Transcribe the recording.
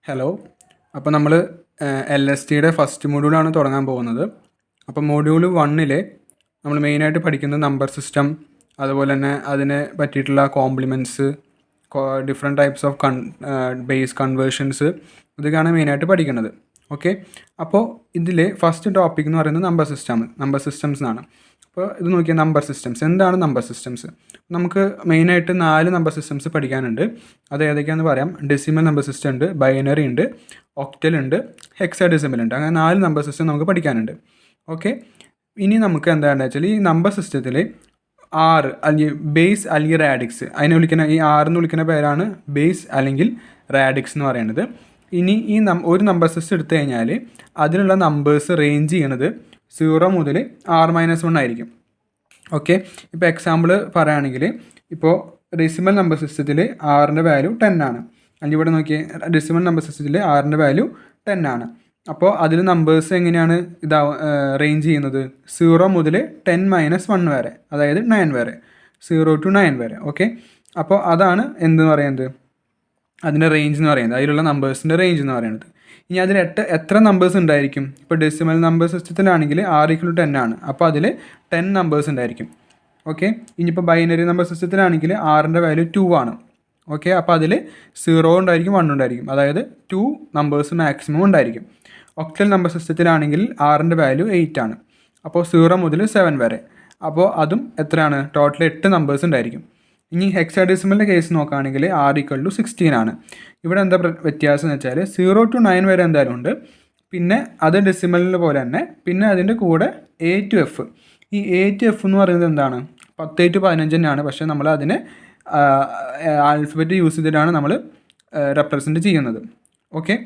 Hello. അപ്പോൾ നമ്മൾ LSTയുടെ first മൊഡ്യൂളാണ് തുടങ്ങാൻ പോകുന്നത്. അപ്പോൾ മൊഡ്യൂൾ 1 നമ്മൾ മെയിനായിട്ട് പഠിക്കുന്നത് നമ്പർ സിസ്റ്റം, അതുപോലെ തന്നെ അതിനെ പറ്റിയിട്ടുള്ള compliments, different types of base conversions, ഇതൊക്കെയാണ് മെയിനായിട്ട് പഠിക്കുന്നത്. ഓക്കെ. അപ്പോൾ ഇതിൽ ഫസ്റ്റ് ടോപ്പിക് എന്ന് പറയുന്നത് നമ്പർ സിസ്റ്റംസ് എന്നാണ്. അപ്പോൾ ഇത് നോക്കിയാൽ നമ്പർ സിസ്റ്റംസ് എന്താണ്? നമ്പർ സിസ്റ്റംസ് നമുക്ക് മെയിനായിട്ട് 4 നമ്പർ സിസ്റ്റംസ് പഠിക്കാനുണ്ട്. അത് ഏതൊക്കെയാണെന്ന് പറയാം. ഡെസിമൽ നമ്പർ സിസ്റ്റം ഉണ്ട്, ബൈനറി ഉണ്ട്, ഒക്ടൽ ഉണ്ട്, ഹെക്സാഡെസിമൽ ഉണ്ട്. അങ്ങനെ 4 നമ്പർ സിസ്റ്റം നമുക്ക് പഠിക്കാനുണ്ട്. ഓക്കെ. ഇനി നമുക്ക് എന്താണെന്ന് വെച്ചാൽ ഈ നമ്പർ സിസ്റ്റത്തിൽ ആറ് അല്ലെങ്കിൽ ബേസ് അല്ലെങ്കിൽ റാഡിക്സ്, അതിനെ വിളിക്കുന്ന ഈ എന്ന് വിളിക്കുന്ന പേരാണ് ബേസ് അല്ലെങ്കിൽ റാഡിക്സ് എന്ന് പറയുന്നത്. ഇനി ഈ ഒരു നമ്പർ സിസ്റ്റം എടുത്തു കഴിഞ്ഞാൽ അതിലുള്ള നമ്പേഴ്സ് റേഞ്ച് ചെയ്യണത് 0 മുതൽ R-1 ആയിരിക്കും. ഓക്കെ. ഇപ്പോൾ എക്സാമ്പിൾ പറയുകയാണെങ്കിൽ, ഇപ്പോൾ ഡെസിമൽ നമ്പർ സിസ്റ്റത്തിൽ ആറിൻ്റെ വാല്യൂ 10 ആണ്. അല്ലെങ്കിൽ ഇവിടെ നോക്കിയേ, ഡെസിമൽ നമ്പർ സിസ്റ്റത്തിൽ ആറിൻ്റെ വാല്യൂ 10 ആണ്. അപ്പോൾ അതിൽ നമ്പേഴ്സ് എങ്ങനെയാണ് റേഞ്ച് ചെയ്യുന്നത്? 0 മുതൽ 10-1 വരെ, അതായത് 9 വരെ, 0 to 9 വരെ. ഓക്കെ. അപ്പോൾ അതാണ് എന്തെന്ന് പറയുന്നത്, അതിൻ്റെ റേഞ്ച് എന്ന് പറയുന്നത്, അതിലുള്ള നമ്പേഴ്സിൻ്റെ റേഞ്ച് എന്ന് പറയുന്നത്. ഇനി അതിൽ എത്ര നമ്പേഴ്സ് ഉണ്ടായിരിക്കും? ഇപ്പോൾ ഡെസിമൽ നമ്പർ സിസ്റ്റത്തിലാണെങ്കിൽ R=10 ആണ്. അപ്പോൾ അതിൽ 10 നമ്പേഴ്സ് ഉണ്ടായിരിക്കും. ഓക്കെ. ഇനിയിപ്പോൾ ബൈനറി നമ്പർ സിസ്റ്റത്തിലാണെങ്കിൽ ആറിൻ്റെ വാല്യൂ 2 ആണ്. ഓക്കെ. അപ്പോൾ അതിൽ 0 ഉണ്ടായിരിക്കും, 1 ഉണ്ടായിരിക്കും, അതായത് 2 നമ്പേഴ്സ് മാക്സിമം ഉണ്ടായിരിക്കും. ഒക്ടൽ നമ്പർ സിസ്റ്റത്തിലാണെങ്കിൽ ആറിൻ്റെ വാല്യൂ 8 ആണ്. അപ്പോൾ 0 മുതൽ 7 വരെ, അപ്പോൾ അതും എത്രയാണ്? ടോട്ടൽ 8 നമ്പേഴ്സ് ഉണ്ടായിരിക്കും. ഇനി ഹെക്സാഡെസിമലിൻ്റെ കേസ് നോക്കുകയാണെങ്കിൽ R=16 ആണ്. ഇവിടെ എന്താ വ്യത്യാസം എന്ന് വെച്ചാൽ 0 to 9 വരെ എന്തായാലും ഉണ്ട്, പിന്നെ അത് ഡെസിമലിൻ്റെ പോലെ തന്നെ, പിന്നെ അതിൻ്റെ കൂടെ A to F. ഈ A to F എന്ന് പറയുന്നത് എന്താണ്? 10 to 15 തന്നെയാണ്, പക്ഷേ നമ്മൾ അതിനെ ആൽഫബറ്റ് യൂസ് ചെയ്തിട്ടാണ് നമ്മൾ റെപ്രസെൻറ്റ് ചെയ്യുന്നത്. ഓക്കെ.